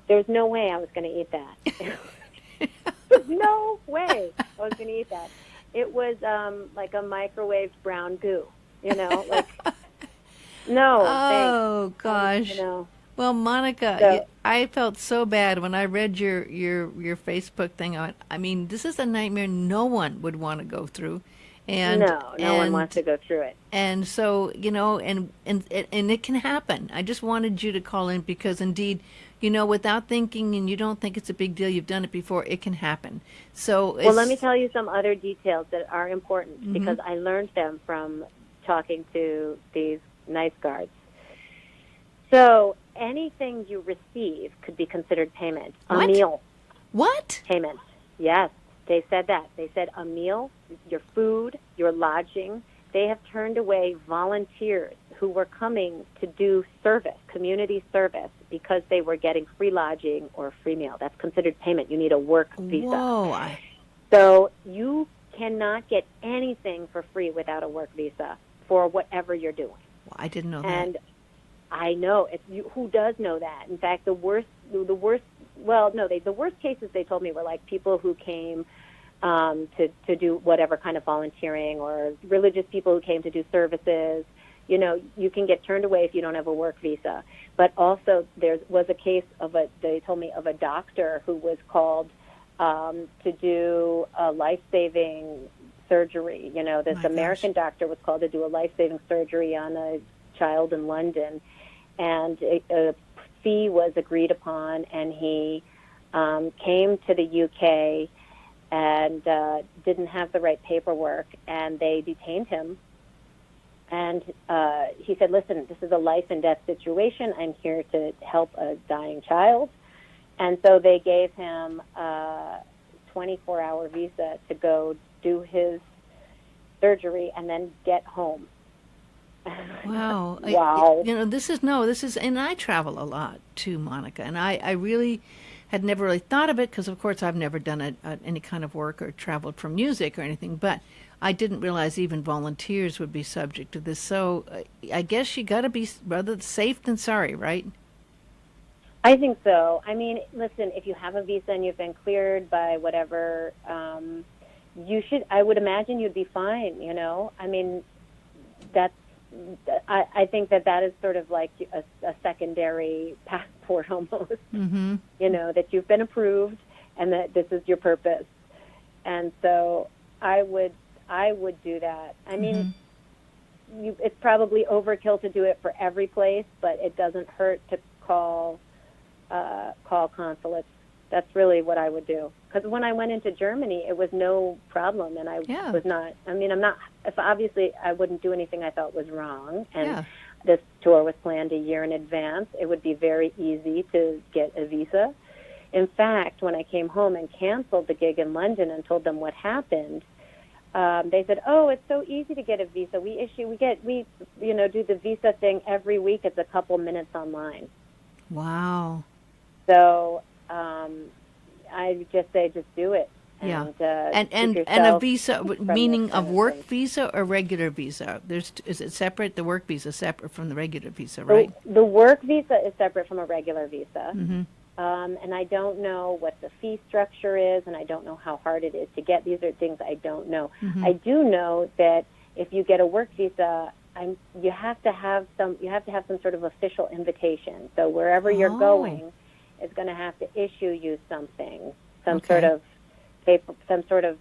[SPEAKER 3] there's no way I was going to eat that. There's no way I was going to eat that. It was like a microwaved brown goo, like. No.
[SPEAKER 1] Oh gosh. Well, Monika, I felt so bad when I read your Facebook thing. I mean, this is a nightmare no one would want to go through. And
[SPEAKER 3] no one wants to go through it.
[SPEAKER 1] And so, and it can happen. I just wanted you to call in because indeed, without thinking, and you don't think it's a big deal, you've done it before, it can happen. So
[SPEAKER 3] well, let me tell you some other details that are important because I learned them from talking to these nice guards. So anything you receive could be considered payment.
[SPEAKER 1] What?
[SPEAKER 3] A meal.
[SPEAKER 1] What?
[SPEAKER 3] Payment. Yes, they said that. They said a meal, your food, your lodging. They have turned away volunteers who were coming to do service, community service, because they were getting free lodging or free meal. That's considered payment. You need a work visa.
[SPEAKER 1] Whoa.
[SPEAKER 3] So you cannot get anything for free without a work visa for whatever you're doing.
[SPEAKER 1] Well, I didn't know that.
[SPEAKER 3] And I know who does know that. In fact, the worst cases they told me were like people who came to do whatever kind of volunteering or religious people who came to do services. You can get turned away if you don't have a work visa. But also there was a case they told me of a doctor who was called to do a life-saving surgery. This American doctor was called to do a life-saving surgery on a child in London, and a fee was agreed upon, and he came to the UK and didn't have the right paperwork, and they detained him. And he said, listen, this is a life and death situation. I'm here to help a dying child. And so they gave him a 24-hour visa to go do his surgery and then get home.
[SPEAKER 1] Wow.
[SPEAKER 3] Wow.
[SPEAKER 1] This is, and I travel a lot too, Monika, and I really had never really thought of it because, of course, I've never done any kind of work or traveled for music or anything, but I didn't realize even volunteers would be subject to this. So I guess you got to be rather safe than sorry, right?
[SPEAKER 3] I think so. I mean, listen, if you have a visa and you've been cleared by whatever, I would imagine you'd be fine, I mean, I think that is sort of like a secondary passport almost, that you've been approved and that this is your purpose. And so I would do that. I mean, it's probably overkill to do it for every place, but it doesn't hurt to call consulates. That's really what I would do. Because when I went into Germany, it was no problem, and I was not. I mean, obviously I wouldn't do anything I thought was wrong, and this tour was planned a year in advance. It would be very easy to get a visa. In fact, when I came home and canceled the gig in London and told them what happened, they said, "Oh, it's so easy to get a visa. We do the visa thing every week. It's a couple minutes online."
[SPEAKER 1] Wow.
[SPEAKER 3] So I just say, just do it.
[SPEAKER 1] And,
[SPEAKER 3] and
[SPEAKER 1] a visa, meaning a work visa or regular visa? Is it separate? The work visa separate from the regular visa, right?
[SPEAKER 3] The work visa is separate from a regular visa. And I don't know what the fee structure is, and I don't know how hard it is to get. These are things I don't know. I do know that if you get a work visa, you have to have some sort of official invitation. So wherever you're going is going to have to issue you something, some sort of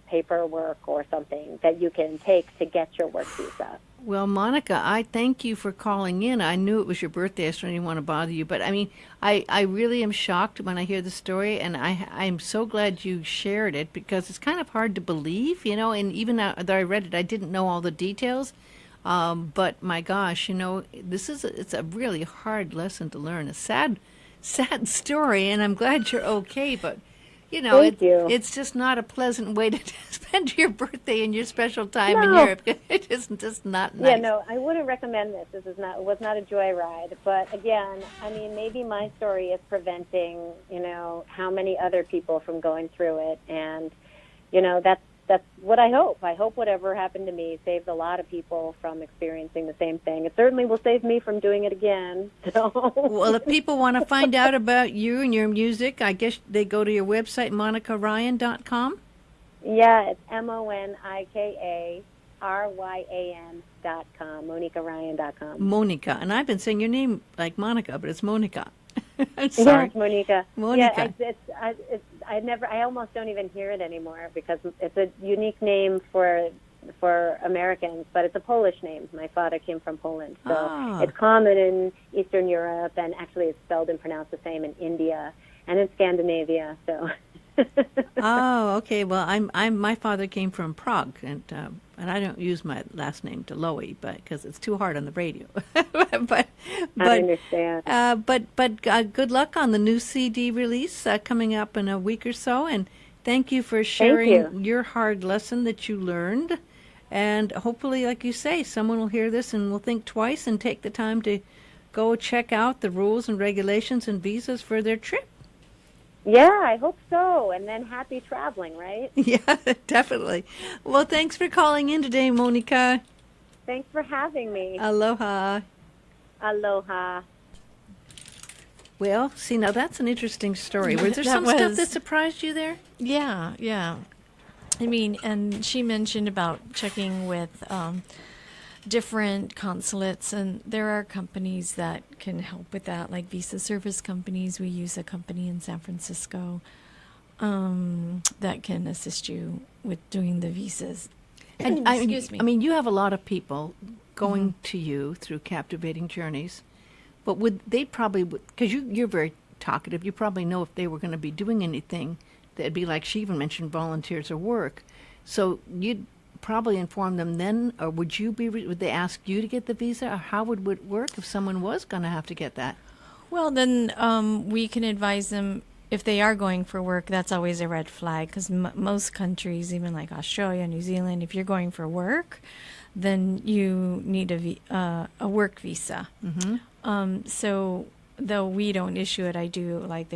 [SPEAKER 3] paperwork or something that you can take to get your work visa.
[SPEAKER 1] Well, Monika, I thank you for calling in. I knew it was your birthday, so I didn't want to bother you. But, I mean, I really am shocked when I hear the story, and I'm so glad you shared it because it's kind of hard to believe, and even though I read it, I didn't know all the details. But, my gosh, it's a really hard lesson to learn. A sad story, and I'm glad you're okay, but... it's just not a pleasant way to spend your birthday and your special time in Europe. It is just not nice.
[SPEAKER 3] Yeah, no, I wouldn't recommend this. This was not a joyride. But again, I mean, maybe my story is preventing, how many other people from going through it. And, that's what I hope. I hope whatever happened to me saved a lot of people from experiencing the same thing. It certainly will save me from doing it again. So.
[SPEAKER 1] Well, if people want to find out about you and your music, I guess they go to your website, MonikaRyan.com?
[SPEAKER 3] Yeah, it's MonikaRyan.com, MonikaRyan.com.
[SPEAKER 1] Monika. And I've been saying your name like Monica, but it's Monika. I'm sorry.
[SPEAKER 3] Yeah, it's Monika.
[SPEAKER 1] Monika.
[SPEAKER 3] Yeah, I almost don't even hear it anymore because it's a unique name for Americans, but it's a Polish name. My father came from Poland, so it's common in Eastern Europe, and actually it's spelled and pronounced the same in India and in Scandinavia. So.
[SPEAKER 1] Oh, okay. Well, my father came from Prague, and I don't use my last name Deloe, because it's too hard on the radio. but
[SPEAKER 3] I understand.
[SPEAKER 1] But good luck on the new CD release coming up in a week or so, and thank you for sharing your hard lesson that you learned. And hopefully, like you say, someone will hear this and will think twice and take the time to go check out the rules and regulations and visas for their trip.
[SPEAKER 3] Yeah, I hope so. And then happy traveling, right?
[SPEAKER 1] Yeah, definitely. Well, thanks for calling in today, Monika.
[SPEAKER 3] Thanks for having me.
[SPEAKER 1] Aloha.
[SPEAKER 3] Aloha.
[SPEAKER 1] Well, see, now that's an interesting story. Was there some stuff that surprised you there?
[SPEAKER 2] Yeah. I mean, and she mentioned about checking with different consulates, and there are companies that can help with that, like visa service companies. We use a company in San Francisco that can assist you with doing the visas.
[SPEAKER 1] And
[SPEAKER 2] Excuse me.
[SPEAKER 1] I mean, you have a lot of people going to you through Captivating Journeys, but would they probably, because you're very talkative, you probably know if they were going to be doing anything that'd be like she even mentioned volunteers or work. So you'd probably inform them then, or would they ask you to get the visa, or how would it work if someone was going to have to get that?
[SPEAKER 2] Well, then we can advise them if they are going for work. That's always a red flag, because most countries, even like Australia, New Zealand, if you're going for work, then you need a work visa. So though we don't issue it, I do, like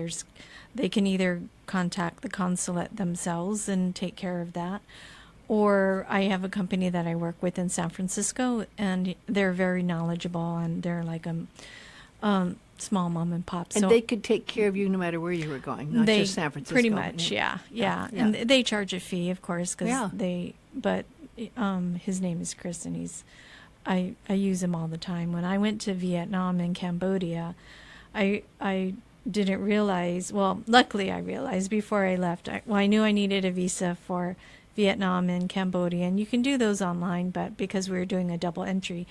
[SPEAKER 2] they can either contact the consulate themselves and take care of that, or I have a company that I work with in San Francisco, and they're very knowledgeable, and they're like a small mom and pop.
[SPEAKER 1] And they could take care of you no matter where you were going, not just San Francisco.
[SPEAKER 2] Pretty much, yeah. And they charge a fee, of course, because but his name is Chris, and I use him all the time. When I went to Vietnam and Cambodia, I didn't realize, well, luckily I realized before I left, I knew I needed a visa for Vietnam and Cambodia, and you can do those online, but because we were doing a double entry.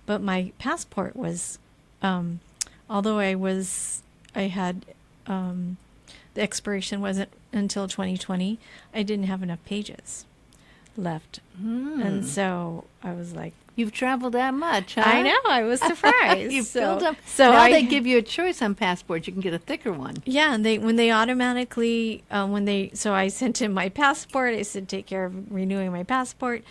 [SPEAKER 2] But my passport was, although I had, the expiration wasn't until 2020, I didn't have enough pages left. And so I was like,
[SPEAKER 1] you've traveled that much, huh?
[SPEAKER 2] I know, I was surprised.
[SPEAKER 1] You filled up.
[SPEAKER 2] So
[SPEAKER 1] now they give you a choice on passports. You can get a thicker one.
[SPEAKER 2] Yeah, and when they automatically, so I sent in my passport. I said, take care of renewing my passport,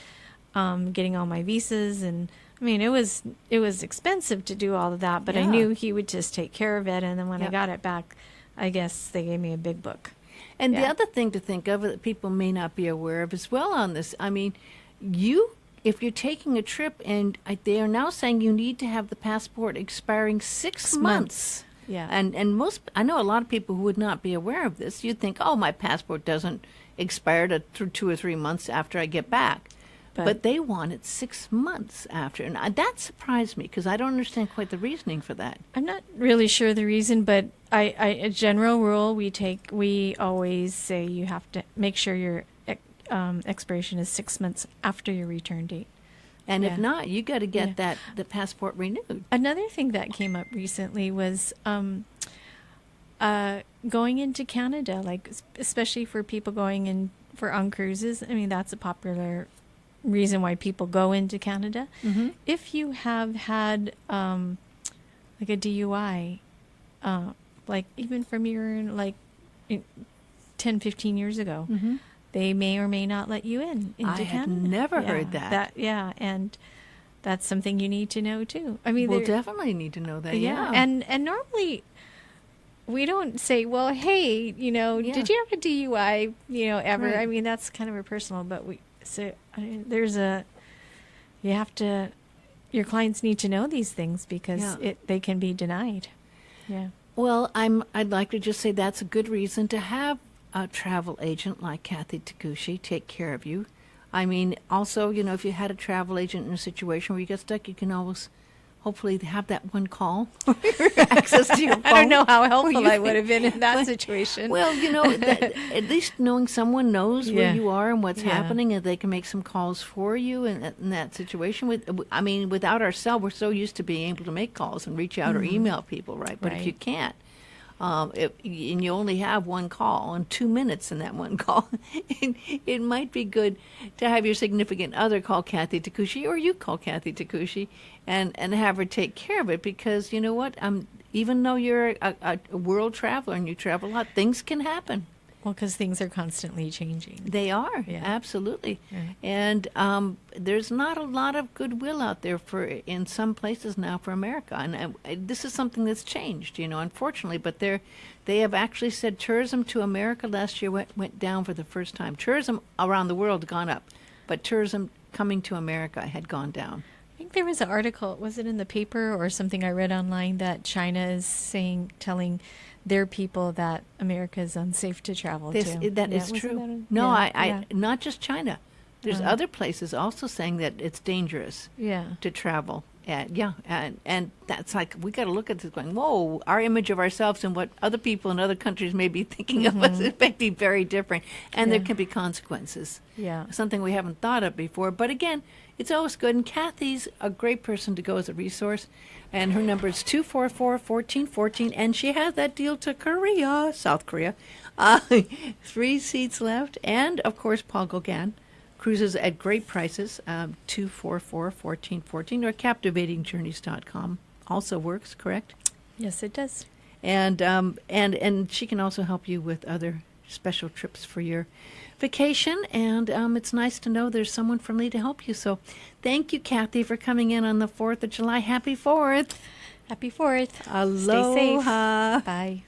[SPEAKER 2] getting all my visas. And I mean, it was expensive to do all of that, but I knew he would just take care of it. And then when I got it back, I guess they gave me a big book.
[SPEAKER 1] And the other thing to think of that people may not be aware of as well on this, I mean, if you're taking a trip and they are now saying you need to have the passport expiring 6 months.
[SPEAKER 2] Yeah.
[SPEAKER 1] And I know a lot of people who would not be aware of this. You'd think, oh, my passport doesn't expire through 2 or 3 months after I get back. But they want it 6 months after. And that surprised me because I don't understand quite the reasoning for that.
[SPEAKER 2] I'm not really sure the reason, but a general rule we always say you have to make sure your expiration is 6 months after your return date.
[SPEAKER 1] And if not, you got to get the passport renewed.
[SPEAKER 2] Another thing that came up recently was going into Canada, like especially for people going in on cruises. I mean, that's a popular reason why people go into Canada. Mm-hmm. If you have had like a DUI, like even from your 10, 15 years ago, they may or may not let you into Canada. I
[SPEAKER 1] have never heard that.
[SPEAKER 2] And that's something you need to know too. I mean,
[SPEAKER 1] we'll definitely need to know that. Yeah.
[SPEAKER 2] And normally we don't say, well, hey, did you have a DUI, ever? Right. I mean, that's kind of a personal, but your clients need to know these things because they can be denied. Yeah.
[SPEAKER 1] Well, I'd like to just say that's a good reason to have a travel agent like Kathy Takushi take care of you. I mean, also, if you had a travel agent in a situation where you get stuck, you can always hopefully have that one call or access to your phone.
[SPEAKER 2] I don't know how helpful I would have been in that situation.
[SPEAKER 1] Well, at least knowing someone knows where you are and what's happening, and they can make some calls for you in that situation. Without our cell, we're so used to being able to make calls and reach out or email people, right? But if you can't, and you only have one call and 2 minutes in that one call, it might be good to have your significant other call Kathy Takushi, or you call Kathy Takushi and have her take care of it, because you know what? Even though you're a world traveler and you travel a lot, things can happen.
[SPEAKER 2] Well, because things are constantly changing.
[SPEAKER 1] They are, absolutely. Right. And there's not a lot of goodwill out there in some places now for America. And this is something that's changed, unfortunately. But they have actually said tourism to America last year went down for the first time. Tourism around the world had gone up, but tourism coming to America had gone down.
[SPEAKER 2] I think there was an article, was it in the paper or something I read online, that China is telling their people that America is unsafe to travel to.
[SPEAKER 1] That is true. Not just China. There's other places also saying that it's dangerous to travel. And that's like, we got to look at this going, whoa, our image of ourselves and what other people in other countries may be thinking of us, it may be very different. And there can be consequences.
[SPEAKER 2] Yeah.
[SPEAKER 1] Something we haven't thought of before. But again, it's always good. And Kathy's a great person to go as a resource. And her number is 244-1414. And she has that deal to Korea, South Korea. 3 seats left. And, of course, Paul Gauguin. Cruises at great prices, 244-1414, or captivatingjourneys.com also works, correct?
[SPEAKER 2] Yes, it does.
[SPEAKER 1] And she can also help you with other special trips for your vacation. And it's nice to know there's someone friendly to help you. So thank you, Kathy, for coming in on the 4th of July. Happy 4th.
[SPEAKER 2] Happy 4th.
[SPEAKER 1] Aloha.
[SPEAKER 2] Stay safe. Bye.